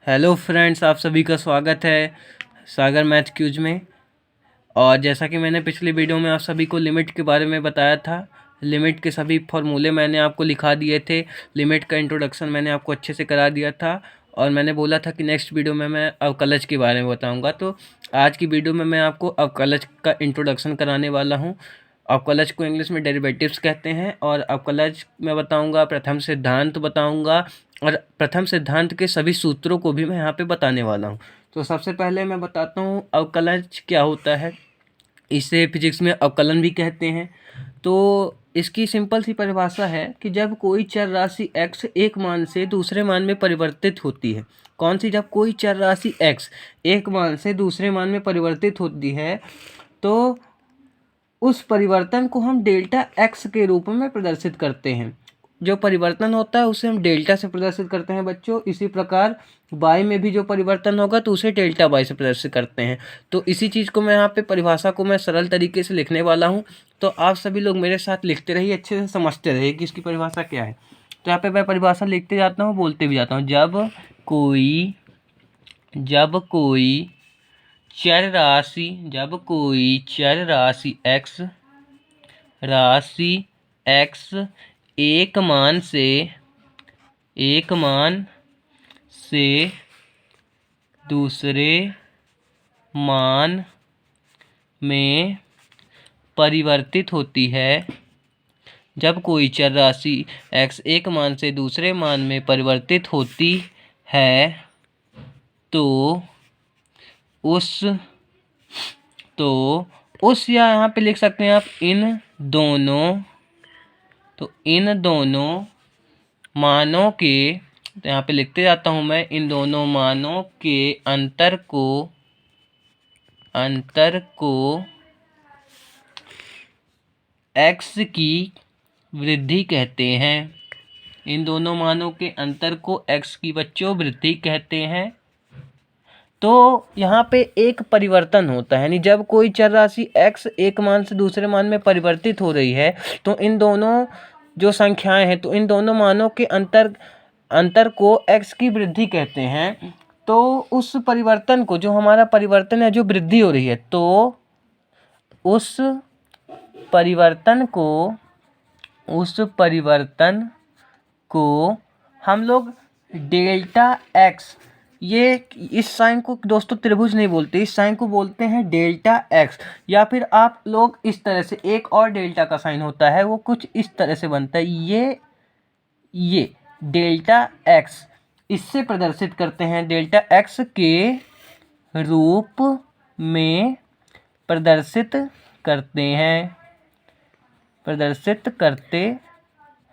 Hello friends, आप सभी का स्वागत है सागर मैथ क्यूज में। और जैसा कि मैंने पिछली वीडियो में आप सभी को लिमिट के बारे में बताया था, लिमिट के सभी फॉर्मूले मैंने आपको लिखा दिए थे। लिमिट का इंट्रोडक्शन मैंने आपको अच्छे से करा दिया था और मैंने बोला था कि नेक्स्ट वीडियो में मैं अवकलज के बारे में बताऊंगा। तो आज की वीडियो में मैं आपको अवकलज का इंट्रोडक्शन कराने वाला हूं। अवकलज को इंग्लिश में डेरिवेटिव्स कहते हैं और अवकलज मैं बताऊंगा, प्रथम सिद्धांत बताऊंगा और प्रथम सिद्धांत के सभी सूत्रों को भी मैं यहाँ पे बताने वाला हूँ। तो सबसे पहले मैं बताता हूँ अवकलज क्या होता है। इसे फिजिक्स में अवकलन भी कहते हैं। तो इसकी सिंपल सी परिभाषा है कि जब कोई चर राशि x एक मान से दूसरे मान में परिवर्तित होती है। कौन सी? जब कोई चर राशि x एक मान से दूसरे मान में परिवर्तित होती है तो उस परिवर्तन को हम डेल्टा x के रूप में प्रदर्शित करते हैं। जो परिवर्तन होता है उसे हम डेल्टा से प्रदर्शित करते हैं बच्चों। इसी प्रकार y में भी जो परिवर्तन होगा तो उसे डेल्टा y से प्रदर्शित करते हैं। तो इसी चीज़ को मैं यहाँ पे परिभाषा को मैं सरल तरीके से लिखने वाला हूँ। तो आप सभी लोग मेरे साथ लिखते रहिए, अच्छे से समझते रहिए कि इसकी परिभाषा क्या है। तो यहाँ पे मैं परिभाषा लिखते जाता हूँ, बोलते भी जाता हूँ। जब कोई चर राशि x एक मान से दूसरे मान में परिवर्तित होती है। जब कोई चर राशि x एक मान से दूसरे मान में परिवर्तित होती है तो उस या यहाँ पे लिख सकते हैं आप इन दोनों मानों के, तो यहाँ पे लिखते जाता हूँ मैं, इन दोनों मानों के अंतर को x की वृद्धि कहते हैं। इन दोनों मानों के अंतर को x की बच्चों वृद्धि कहते हैं। तो यहाँ पे एक परिवर्तन होता है, यानी जब कोई चर राशि x एक मान से दूसरे मान में परिवर्तित हो रही है तो इन दोनों जो संख्याएं हैं तो इन दोनों मानों के अंतर को x की वृद्धि कहते हैं। तो उस परिवर्तन को, जो हमारा परिवर्तन है, जो वृद्धि हो रही है, तो उस परिवर्तन को हम लोग डेल्टा x, ये इस साइन को दोस्तों त्रिभुज नहीं बोलते, इस साइन को बोलते हैं डेल्टा x। या फिर आप लोग इस तरह से, एक और डेल्टा का साइन होता है, वो कुछ इस तरह से बनता है, ये डेल्टा x, इससे प्रदर्शित करते हैं। डेल्टा x के रूप में प्रदर्शित करते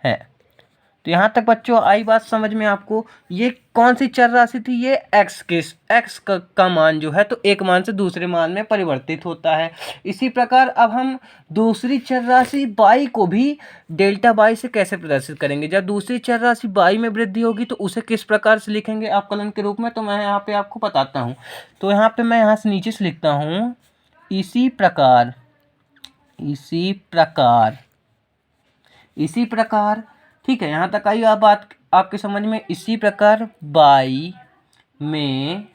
हैं। तो यहाँ तक बच्चों आई बात समझ में आपको? ये कौन सी चर राशि थी? ये x का मान जो है तो एक मान से दूसरे मान में परिवर्तित होता है। इसी प्रकार अब हम दूसरी चर राशि y को भी डेल्टा y से कैसे प्रदर्शित करेंगे। जब दूसरी चर राशि y में वृद्धि होगी तो उसे किस प्रकार से लिखेंगे अवकलन के रूप में, तो मैं यहाँ पे आपको बताता हूँ। तो यहाँ पे मैं यहाँ से नीचे से लिखता हूँ, इसी प्रकार ठीक है, यहाँ तक आई आप बात आपके समझ में। इसी प्रकार y में,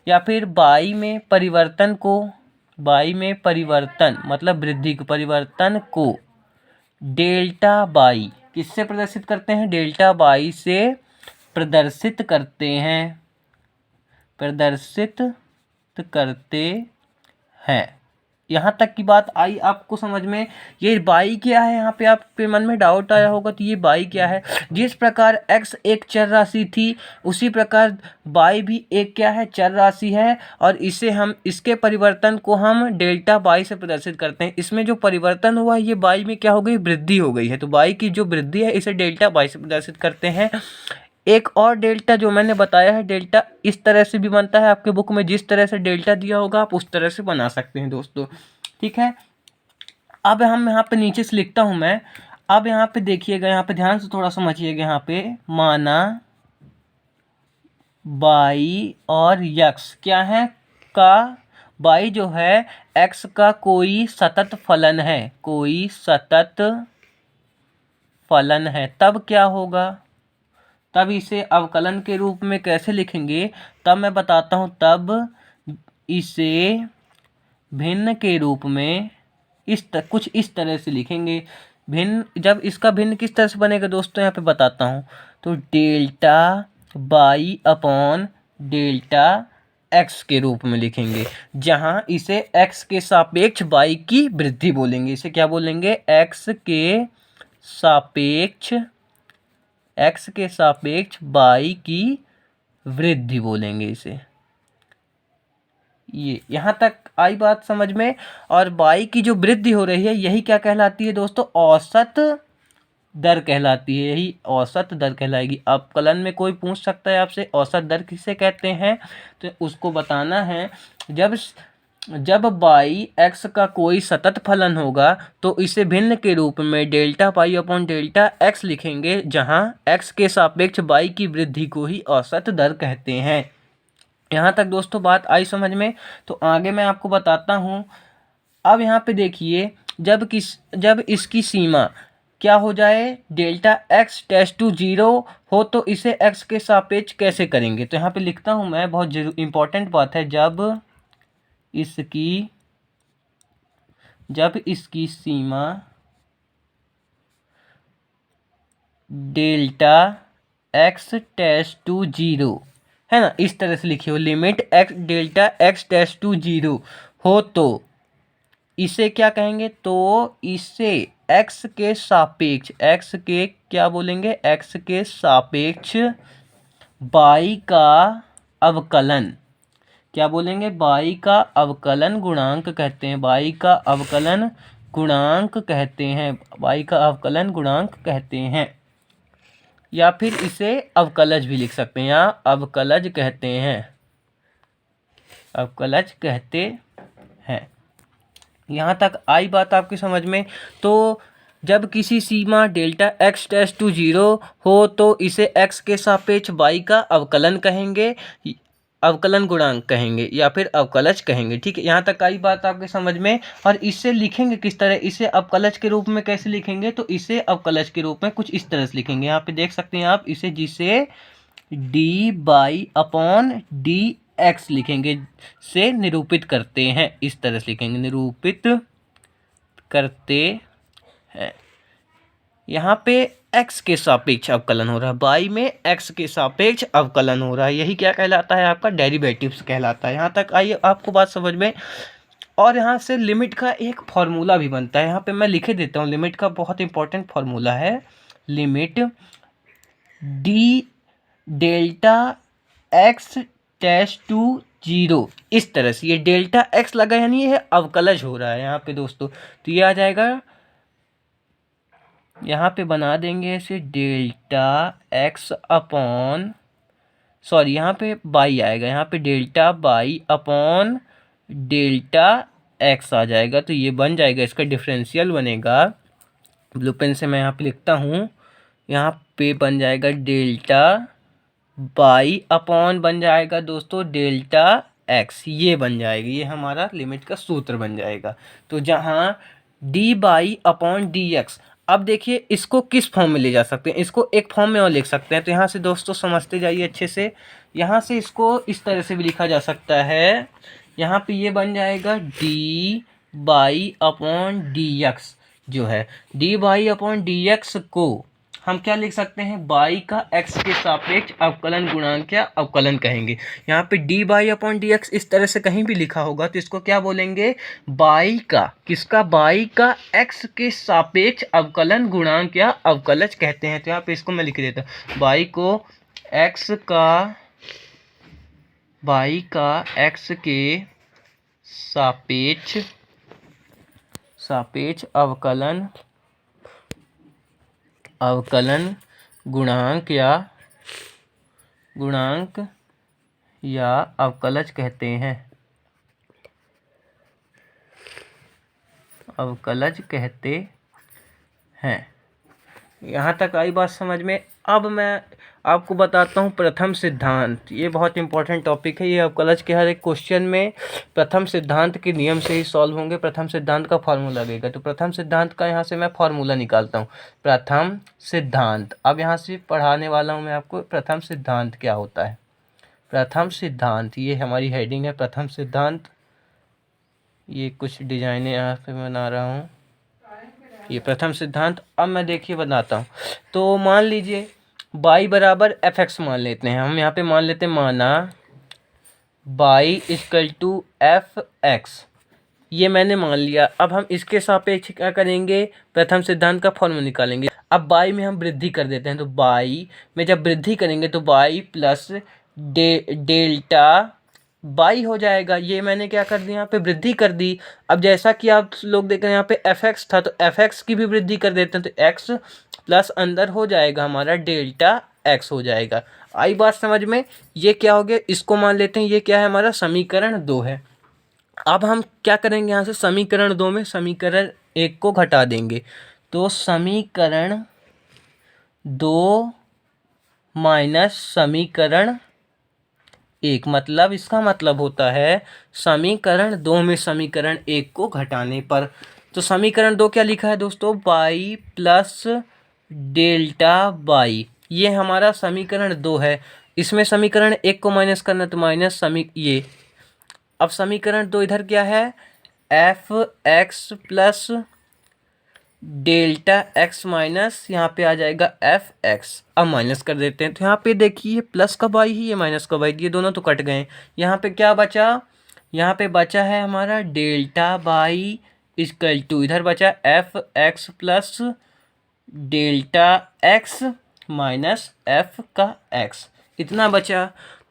या फिर y में परिवर्तन मतलब वृद्धि को, परिवर्तन को डेल्टा y किससे प्रदर्शित करते हैं? डेल्टा y से प्रदर्शित करते हैं। यहाँ तक की बात आई आपको समझ में? ये y क्या है? यहाँ पे आपके मन में डाउट आया होगा, तो ये y क्या है? जिस प्रकार x एक चर राशि थी उसी प्रकार y भी एक क्या है? चर राशि है। और इसके परिवर्तन को हम डेल्टा y से प्रदर्शित करते हैं। इसमें जो परिवर्तन हुआ ये y में क्या हो गई? वृद्धि हो गई है। तो y की जो वृद्धि है इसे डेल्टा y से प्रदर्शित करते हैं। एक और डेल्टा जो मैंने बताया है, डेल्टा इस तरह से भी बनता है। आपके बुक में जिस तरह से डेल्टा दिया होगा आप उस तरह से बना सकते हैं दोस्तों, ठीक है। अब हम यहाँ पे नीचे से लिखता हूँ मैं। अब यहाँ पे देखिएगा, यहाँ पे ध्यान से थोड़ा समझिएगा। यहाँ पे माना y और x क्या है? y जो है x का कोई सतत फलन है, तब क्या होगा? तब इसे अवकलन के रूप में कैसे लिखेंगे तब मैं बताता हूँ। तब इसे भिन्न के रूप में कुछ इस तरह से लिखेंगे। भिन्न, जब इसका भिन्न किस तरह से बनेगा दोस्तों यहाँ पे बताता हूँ। तो delta by upon delta x के रूप में लिखेंगे, जहाँ इसे एक्स के सापेक्ष बाई की वृद्धि बोलेंगे। इसे क्या बोलेंगे? एक्स के सापेक्ष बाई की वृद्धि बोलेंगे इसे। ये यहाँ तक आई बात समझ में। और बाई की जो वृद्धि हो रही है यही क्या कहलाती है दोस्तों? औसत दर कहलाती है। यही औसत दर कहलाएगी। अवकलन में कोई पूछ सकता है आपसे औसत दर किसे कहते हैं, तो उसको बताना है। जब बाई एक्स का कोई सतत फलन होगा तो इसे भिन्न के रूप में delta pi upon delta x लिखेंगे, जहाँ एक्स के सापेक्ष बाई की वृद्धि को ही औसत दर कहते हैं। यहाँ तक दोस्तों बात आई समझ में। तो आगे मैं आपको बताता हूँ। अब यहाँ पे देखिए, जब इसकी सीमा क्या हो जाए, डेल्टा एक्स टेस्ट टू 0 हो, तो इसे एक्स के सापेक्ष कैसे करेंगे। तो यहाँ पे लिखता हूँ मैं, बहुत इंपॉर्टेंट बात है। जब इसकी सीमा डेल्टा एक्स टेस्ट टू 0 है ना, इस तरह से लिखिए, limit x delta x tends to 0 हो, तो इसे क्या कहेंगे? तो इसे एक्स के सापेक्ष, एक्स के क्या बोलेंगे? एक्स के सापेक्ष बाई का अवकलन, क्या बोलेंगे? बाई का अवकलन गुणांक कहते हैं। बाई का अवकलन गुणांक कहते हैं। बाई का अवकलन गुणांक कहते हैं, या फिर इसे अवकलज भी लिख सकते हैं, या अवकलज कहते हैं। अवकलज कहते हैं। यहाँ तक आई बात आपकी समझ में। तो जब किसी सीमा डेल्टा एक्स टेस्ट टू 0 हो तो इसे एक्स के सापेक्ष बाई का अवकलन कहेंगे, अवकलन गुणांक कहेंगे, या फिर अवकलज कहेंगे। ठीक है, यहाँ तक आई बात आपके समझ में। और इससे लिखेंगे किस तरह? इसे अवकलज के रूप में कैसे लिखेंगे? तो इसे अवकलज के रूप में कुछ इस तरह से लिखेंगे। यहाँ पे देख सकते हैं आप इसे, जिसे D by upon d x लिखेंगे, से निरूपित करते हैं। इस तरह से लिखेंगे, निरूपित करते हैं। यहाँ पे x के सापेक्ष अवकलन हो रहा है, बाई में x के सापेक्ष अवकलन हो रहा है। यही क्या कहलाता है? आपका डेरिवेटिव्स कहलाता है। यहाँ तक आइए आपको बात समझ में। और यहाँ से लिमिट का एक फॉर्मूला भी बनता है। यहाँ पे मैं लिखे देता हूँ, लिमिट का बहुत इंपॉर्टेंट फॉर्मूला है। Limit d delta x tends to 0, इस तरह से। ये डेल्टा एक्स लगा यानी ये अवकलज हो रहा है यहाँ पे दोस्तों। तो ये आ जाएगा, यहाँ पे बना देंगे इसे डेल्टा एक्स अपॉन, सॉरी यहाँ पे बाई आएगा, यहाँ पे delta by upon delta x आ जाएगा। तो ये बन जाएगा, इसका डिफरेंशियल बनेगा। ब्लू पेन से मैं यहाँ पे लिखता हूँ, यहाँ पे बन जाएगा डेल्टा बाई अपॉन बन जाएगा दोस्तों डेल्टा एक्स, ये बन जाएगी। ये हमारा लिमिट का सूत्र बन जाएगा। तो जहाँ D by upon d x, अब देखिए इसको किस फॉर्म में ले जा सकते हैं? इसको एक फॉर्म में और लिख सकते हैं। तो यहाँ से दोस्तों समझते जाइए अच्छे से। यहाँ से इसको इस तरह से भी लिखा जा सकता है। यहाँ पे ये बन जाएगा D by upon d x, जो है D by upon d x को हम क्या लिख सकते हैं? बाई का एक्स के सापेक्ष अवकलन गुणांक या अवकलन कहेंगे। यहाँ पे D by upon d x इस तरह से कहीं भी लिखा होगा तो इसको क्या बोलेंगे? बाई का, किसका? बाई का एक्स के सापेक्ष अवकलन गुणांक या अवकलज कहते हैं। तो यहाँ पे इसको मैं लिख देता हूँ, बाई का एक्स के सापेक्ष अवकलन गुणांक या अवकलज कहते हैं। अवकलज कहते हैं। यहाँ तक आई बात समझ में। अब मैं आपको बताता हूँ प्रथम सिद्धांत। ये बहुत इंपॉर्टेंट टॉपिक है, ये अब कॉलेज के हर एक क्वेश्चन में प्रथम सिद्धांत के नियम से ही सॉल्व होंगे। प्रथम सिद्धांत का फॉर्मूला लगेगा, तो प्रथम सिद्धांत का यहाँ से मैं फॉर्मूला निकालता हूँ। प्रथम सिद्धांत, अब यहाँ से पढ़ाने वाला हूँ मैं आपको प्रथम सिद्धांत क्या होता है। प्रथम सिद्धांत, ये हमारी हेडिंग है प्रथम सिद्धांत। ये कुछ डिजाइनें यहाँ पे बना रहा हूँ, ये प्रथम सिद्धांत। अब मैं देखिए बनाता हूँ। तो मान लीजिए y बराबर एफ एक्स मान लेते हैं हम। यहाँ पे मान लेते हैं, माना y equal to f x, ये मैंने मान लिया। अब हम इसके सापेक्ष क्या करेंगे, प्रथम सिद्धांत का फॉर्मूला निकालेंगे। अब y में हम वृद्धि कर देते हैं, तो y में जब वृद्धि करेंगे तो y प्लस डेल्टा y हो जाएगा। ये मैंने क्या कर दिया, यहाँ पे वृद्धि कर दी। अब जैसा कि आप लोग देख रहे हैं यहाँ पे एफ एक्स था, तो एफ एक्स की भी वृद्धि कर देते हैं, तो एक्स प्लस अंदर हो जाएगा हमारा डेल्टा एक्स हो जाएगा। आई बात समझ में। ये क्या हो गया, इसको मान लेते हैं, ये क्या है हमारा समीकरण 2 है। अब हम क्या करेंगे, यहाँ से समीकरण 2 में समीकरण 1 को घटा देंगे, तो समीकरण 2 माइनस समीकरण 1, मतलब इसका मतलब होता है समीकरण 2 में समीकरण 1 को घटाने पर। तो समीकरण 2 क्या लिखा है दोस्तों, y प्लस डेल्टा y, ये हमारा समीकरण 2 है। इसमें समीकरण 1 को माइनस करना, तो माइनस ये। अब समीकरण 2 इधर क्या है, F x plus delta x minus यहाँ पे आ जाएगा एफ एक्स। अब माइनस कर देते हैं, तो यहाँ पे देखिए प्लस का वाई ही, ये माइनस का वाई, ये दोनों तो कट गए। यहाँ पे क्या बचा, यहाँ पे बचा है हमारा डेल्टा वाई इक्वल टू, इधर बचा F x plus delta x minus F का एक्स, इतना बचा।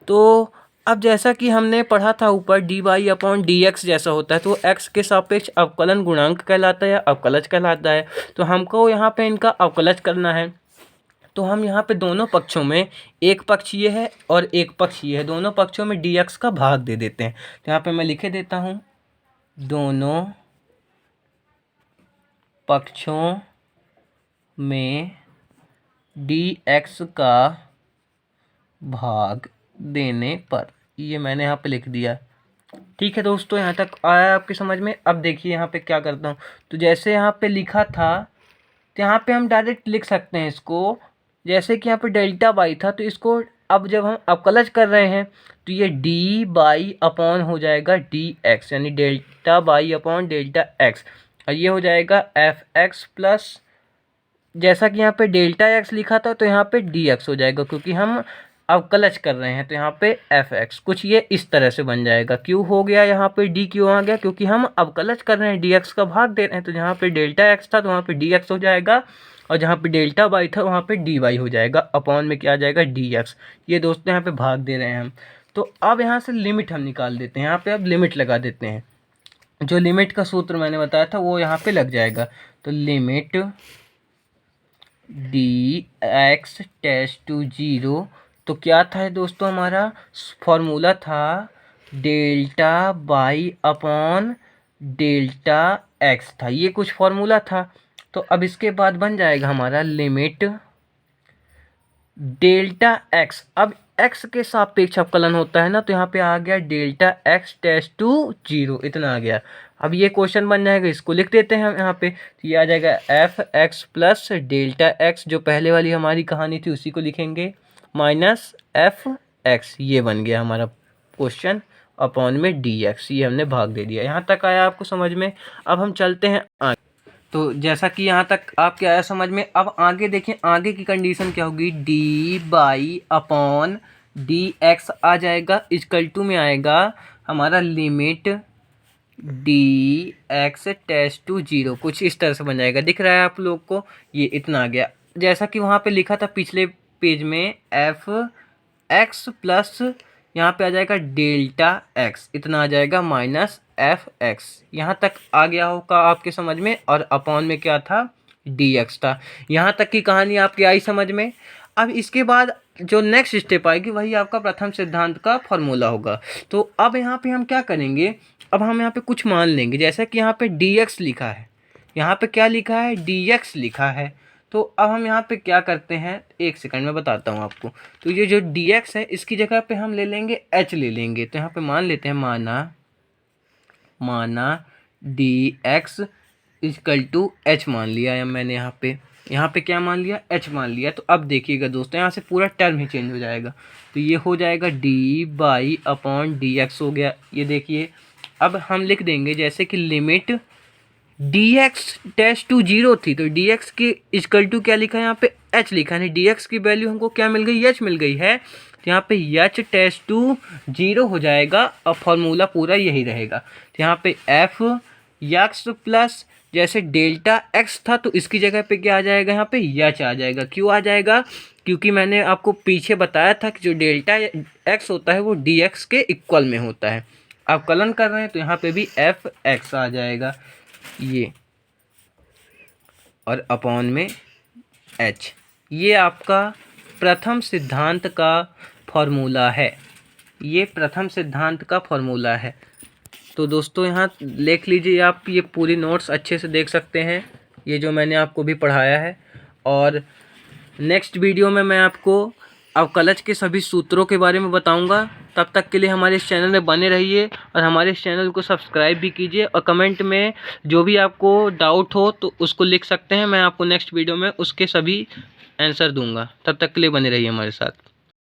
तो अब जैसा कि हमने पढ़ा था ऊपर, d y upon d x जैसा होता है, तो एक्स के सापेक्ष अवकलन गुणांक कहलाता है या अवकलज कहलाता है। तो हमको यहाँ पे इनका अवकलज करना है, तो हम यहाँ पे दोनों पक्षों में, एक पक्ष ये है और एक पक्ष ये है, दोनों पक्षों में डी एक्स का भाग दे देते हैं। तो यहाँ पे मैं लिखे देता हूँ, दोनों पक्षों में डी एक्स का भाग देने पर, ये मैंने यहाँ पे लिख दिया। ठीक है दोस्तों, यहाँ तक आया आपकी समझ में। अब देखिए यहाँ पे क्या करता हूँ, तो जैसे यहाँ पे लिखा था, तो यहाँ पे हम डायरेक्ट लिख सकते हैं इसको, जैसे कि यहाँ पे डेल्टा वाई था, तो इसको अब जब हम अवकलज कर रहे हैं, तो ये डी बाई अपॉन हो जाएगा डी एक्स, यानी delta by upon delta x, और ये हो जाएगा एफ एक्स प्लस, जैसा कि यहाँ पे डेल्टा एक्स लिखा था, तो यहाँ पे डी एक्स हो जाएगा, क्योंकि हम अवकलज कर रहे हैं, तो यहाँ पे एफ एक्स कुछ ये इस तरह से बन जाएगा। क्यों हो गया यहाँ पे डी, क्यों आ गया, क्योंकि हम अवकलज कर रहे हैं, डी एक्स का भाग दे रहे हैं। तो जहाँ पे डेल्टा एक्स था तो वहाँ पे डी एक्स हो जाएगा, और जहाँ पे डेल्टा वाई था वहाँ पे डी वाई हो जाएगा, अपॉन में क्या आ जाएगा डी एक्स। ये दोस्तों यहाँ पे भाग दे रहे हैं हम। तो अब यहाँ से लिमिट हम निकाल देते हैं, यहाँ पे अब लिमिट लगा देते हैं। जो लिमिट का सूत्र मैंने बताया था वो यहाँ पे लग जाएगा, तो limit d x tends to 0, तो क्या था दोस्तों, हमारा फॉर्मूला था delta by upon delta x था, ये कुछ फॉर्मूला था। तो अब इसके बाद बन जाएगा हमारा लिमिट डेल्टा एक्स, अब एक्स के सापेक्ष अवकलन होता है ना, तो यहाँ पे आ गया डेल्टा एक्स टेस्ट टू 0, इतना आ गया। अब ये क्वेश्चन बन जाएगा, इसको लिख देते हैं हम यहाँ पे, तो ये आ जाएगा F x plus delta x, जो पहले वाली हमारी कहानी थी उसी को लिखेंगे, माइनस एफ एक्स, ये बन गया हमारा क्वेश्चन, अपॉन में डी एक्स, ये हमने भाग दे दिया। यहाँ तक आया आपको समझ में। अब हम चलते हैं आगे। तो जैसा कि यहाँ तक आपके आया समझ में, अब आगे देखें, आगे की कंडीशन क्या होगी, d by upon d x आ जाएगा, इक्वल टू में आएगा हमारा limit d x tends to 0, कुछ इस तरह से बन जाएगा। दिख रहा है आप लोग को, ये इतना आ गया। जैसा कि वहाँ पे लिखा था पिछले पेज में, एफ एक्स प्लस यहाँ पे आ जाएगा डेल्टा एक्स, इतना आ जाएगा माइनस एफ एक्स, यहाँ तक आ गया होगा आपके समझ में। और अपॉन में क्या था, डी एक्स था। यहाँ तक की कहानी आपकी आई समझ में। अब इसके बाद जो नेक्स्ट स्टेप आएगी वही आपका प्रथम सिद्धांत का फॉर्मूला होगा। तो अब यहाँ पे हम क्या करेंगे, अब हम यहाँ पे कुछ मान लेंगे, जैसा कि यहाँ पे डी एक्स लिखा है, यहाँ पे क्या लिखा है, डी एक्स लिखा है, तो अब हम यहाँ पे क्या करते हैं, एक सेकंड में बताता हूँ आपको। तो ये जो dx है इसकी जगह पे हम ले लेंगे h ले लेंगे। तो यहाँ पे मान लेते हैं, माना dx इक्वल टू h मान लिया है मैंने यहाँ पे क्या मान लिया, h मान लिया। तो अब देखिएगा दोस्तों, यहाँ से पूरा टर्म ही चेंज हो जाएगा। तो ये हो जाएगा dy/dx हो गया। ये देखिए, अब हम लिख देंगे जैसे कि लिमिट dx टेस्ट टू 0 थी, तो dx की इक्वल टू क्या लिखा है यहाँ पे, h लिखा है। dx की वैल्यू हमको क्या मिल गई, h मिल गई है। तो यहाँ पे h टेस्ट टू 0 हो जाएगा और फॉर्मूला पूरा यही रहेगा। तो यहाँ पे f x प्लस जैसे डेल्टा x था, तो इसकी जगह पे क्या आ जाएगा, यहाँ पे h आ जाएगा। क्यों आ जाएगा, क्योंकि मैंने आपको पीछे बताया था कि जो डेल्टा x होता है वो dx के इक्वल में होता है। आप कलन कर रहे हैं तो यहाँ पे भी f x आ जाएगा ये, और अपॉन में h। ये आपका प्रथम सिद्धांत का फॉर्मूला है, ये प्रथम सिद्धांत का फॉर्मूला है। तो दोस्तों यहाँ लिख लीजिए आप, ये पूरी नोट्स अच्छे से देख सकते हैं, ये जो मैंने आपको भी पढ़ाया है। और नेक्स्ट वीडियो में मैं आपको अवकलज के सभी सूत्रों के बारे में बताऊंगा। तब तक के लिए हमारे इस चैनल में बने रहिए और हमारे इस चैनल को सब्सक्राइब भी कीजिए। और कमेंट में जो भी आपको डाउट हो तो उसको लिख सकते हैं, मैं आपको नेक्स्ट वीडियो में उसके सभी आंसर दूंगा। तब तक के लिए बने रहिए हमारे साथ।